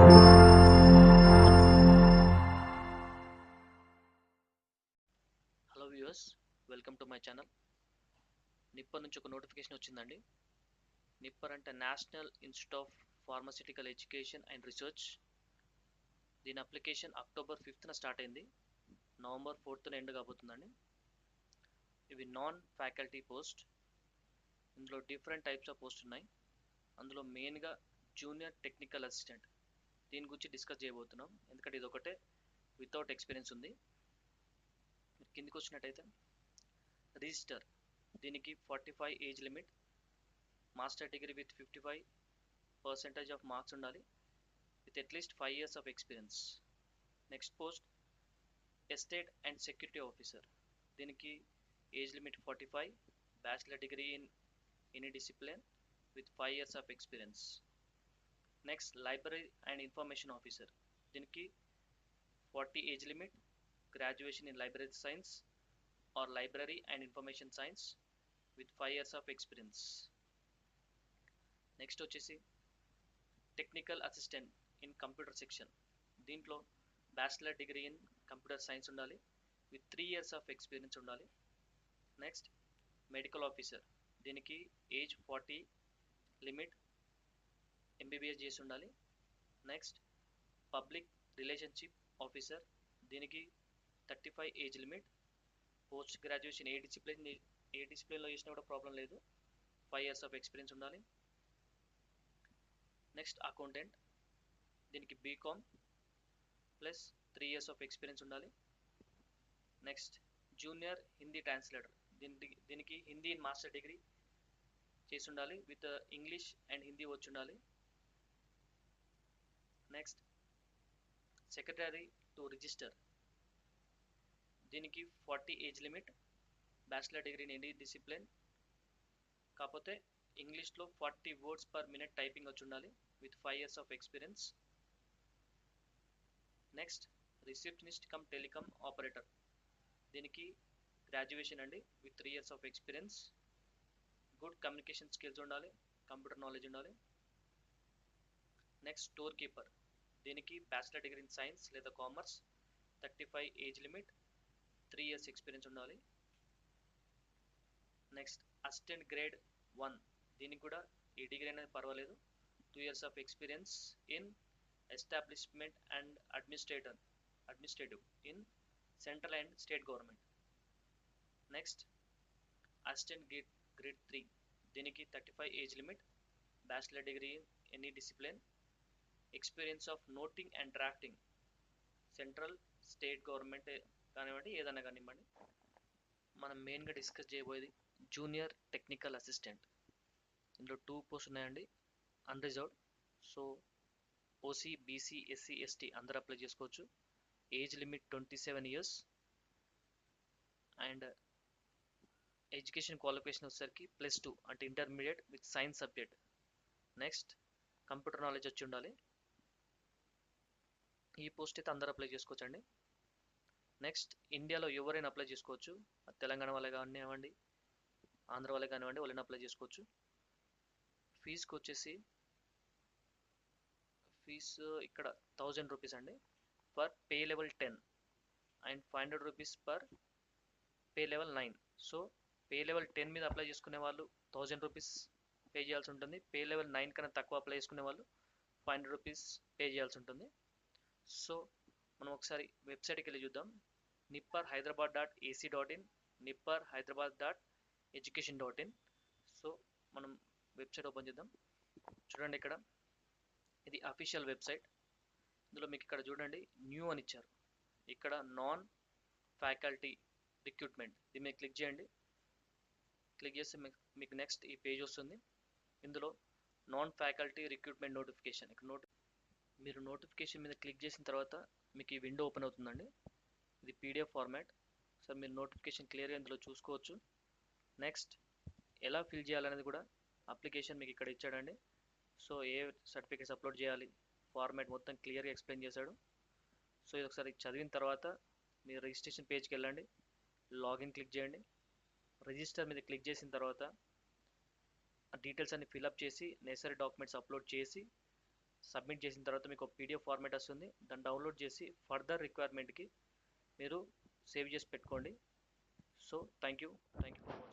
Hello viewers, welcome to my channel. NIPER నుంచి ఒక notification వచ్చిందండి. నిప్పర్ అంటే national institute of pharmaceutical education and research. దీని application October 5th start అయింది, November 4th end కాబోతుందండి. ఇవి నాన్ ఫ్యాకల్టీ పోస్ట్. ఇందులో డిఫరెంట్ టైప్స్ ఆఫ్ పోస్ట్ ఉన్నాయి. అందులో మెయిన్గా జూనియర్ టెక్నికల్ అసిస్టెంట్, దీని గురించి డిస్కస్ చేయబోతున్నాం. ఎందుకంటే ఇది ఒకటే వితౌట్ ఎక్స్పీరియన్స్ ఉంది. కిందికి వచ్చినట్టయితే రిజిస్టర్, దీనికి 45 age limit, master degree with 55% of marks ఉండాలి, with at least 5 years of experience. Next post estate and security officer, దీనికి age limit 45, bachelor degree in any discipline with 5 years of experience. Next library and information officer, దీనికి 40 age limit, graduation in library science or library and information science with 5 years of experience. Next వచ్చేసి technical assistant in computer section, దీంట్లో bachelor degree in computer science ఉండాలి, with 3 years of experience ఉండాలి. Next medical officer, దీనికి age 40 limit, MBBS చేసి ఉండాలి. Next public relationship officer, దీనికి 35 age limit, post graduation ఏ డిసిప్లిన్లో చేసినా కూడా ప్రాబ్లం లేదు, 5 years ఆఫ్ ఎక్స్పీరియన్స్ ఉండాలి. నెక్స్ట్ అకౌంటెంట్, దీనికి BCom plus 3 years of experience ఉండాలి. నెక్స్ట్ జూనియర్ హిందీ ట్రాన్స్లేటర్, దీనికి హిందీ ఇన్ మాస్టర్ డిగ్రీ చేసి ఉండాలి, విత్ ఇంగ్లీష్ అండ్ హిందీ వచ్చి ఉండాలి. నెక్స్ట్ సెక్రటరీ టు రిజిస్టర్, దీనికి 40 age limit, bachelor degree in any discipline, కాకపోతే ఇంగ్లీష్లో 40 words per minute టైపింగ్ వచ్చి ఉండాలి, with 5 years of experience. Next receptionist come telecom operator, దీనికి గ్రాడ్యుయేషన్ అండి, with 3 years of experience, good communication skills ఉండాలి, computer knowledge ఉండాలి. Next store keeper, దీనికి bachelor degree in science లేదా commerce, 35 age limit, 3 years experience ఉండాలి. Next assistant grade 1, దీనికి కూడా ఈ డిగ్రీ అనేది పర్వాలేదు, 2 years of experience in establishment and administrative in central and state government. Next assistant grade 3, దీనికి 35 age limit, bachelor degree in any discipline, experience of noting and drafting, central state government కానివ్వండి, ఏదైనా కానివ్వండి. మనం మెయిన్గా discuss చేయబోయేది junior technical assistant. ఇందులో 2 post ఉన్నాయండి, unreserved. So OC, BC, SC, ST అందరూ అప్లై చేసుకోవచ్చు. Age limit 27 years and education qualification వచ్చేసరికి +2 అంటే intermediate with science subject. Next computer knowledge వచ్చి ఉండాలి. ఈ పోస్ట్ అయితే అందరూ అప్లై చేసుకోవచ్చు అండి. నెక్స్ట్ ఇండియాలో ఎవరైనా అప్లై చేసుకోవచ్చు, తెలంగాణ వాళ్ళే కానివ్వండి, ఆంధ్ర వాళ్ళే కానివ్వండి, వాళ్ళని అప్లై చేసుకోవచ్చు. ఫీజుకి వచ్చేసి ఫీజు ఇక్కడ 1000 రూపీస్ అండి for pay level 10 and 500 rupees per pay level 9. So pay level 10 మీద అప్లై చేసుకునే వాళ్ళు 1000 రూపీస్ పే చేయాల్సి ఉంటుంది. పే లెవెల్ 9 కన్నా తక్కువ అప్లై చేసుకునే వాళ్ళు 500 రూపీస్ పే చేయాల్సి ఉంటుంది. సో మనం ఒకసారి వెబ్సైట్కి వెళ్ళి చూద్దాం. nipperhyderabad.ac.in, nipperhyderabad.education.in. సో మనం వెబ్సైట్ ఓపెన్ చేద్దాం. చూడండి, ఇక్కడ ఇది అఫీషియల్ వెబ్సైట్. ఇందులో మీకు ఇక్కడ చూడండి న్యూ అని ఇచ్చారు. ఇక్కడ నాన్ ఫ్యాకల్టీ రిక్రూట్మెంట్, దీని మీద క్లిక్ చేయండి. క్లిక్ చేస్తే మీకు నెక్స్ట్ ఈ పేజ్ వస్తుంది. ఇందులో నాన్ ఫ్యాకల్టీ రిక్రూట్మెంట్ నోటిఫికేషన్, ఇక్కడ మీరు నోటిఫికేషన్ మీద క్లిక్ చేసిన తర్వాత మీకు ఈ విండో ఓపెన్ అవుతుందండి. ఇది పీడిఎఫ్ ఫార్మాట్. సో మీరు నోటిఫికేషన్ క్లియర్గా ఇందులో చూసుకోవచ్చు. నెక్స్ట్ ఎలా ఫిల్ చేయాలనేది కూడా అప్లికేషన్ మీకు ఇక్కడ ఇచ్చాడండి. సో ఏ సర్టిఫికేట్స్ అప్లోడ్ చేయాలి, ఫార్మాట్ మొత్తం క్లియర్గా ఎక్స్ప్లెయిన్ చేశాడు. సో ఇది ఒకసారి చదివిన తర్వాత మీరు రిజిస్ట్రేషన్ పేజ్కి వెళ్ళండి, లాగిన్ క్లిక్ చేయండి. రిజిస్టర్ మీద క్లిక్ చేసిన తర్వాత ఆ డీటెయిల్స్ అన్ని ఫిల్అప్ చేసి నెసరీ డాక్యుమెంట్స్ అప్లోడ్ చేసి సబ్మిట్ చేసిన తర్వాత మీకు ఒక పీడిఎఫ్ ఫార్మాట్ వస్తుంది. దాన్ని డౌన్లోడ్ చేసి ఫర్దర్ రిక్వైర్మెంట్కి మీరు సేవ్ చేసి పెట్టుకోండి. So thank you for watching.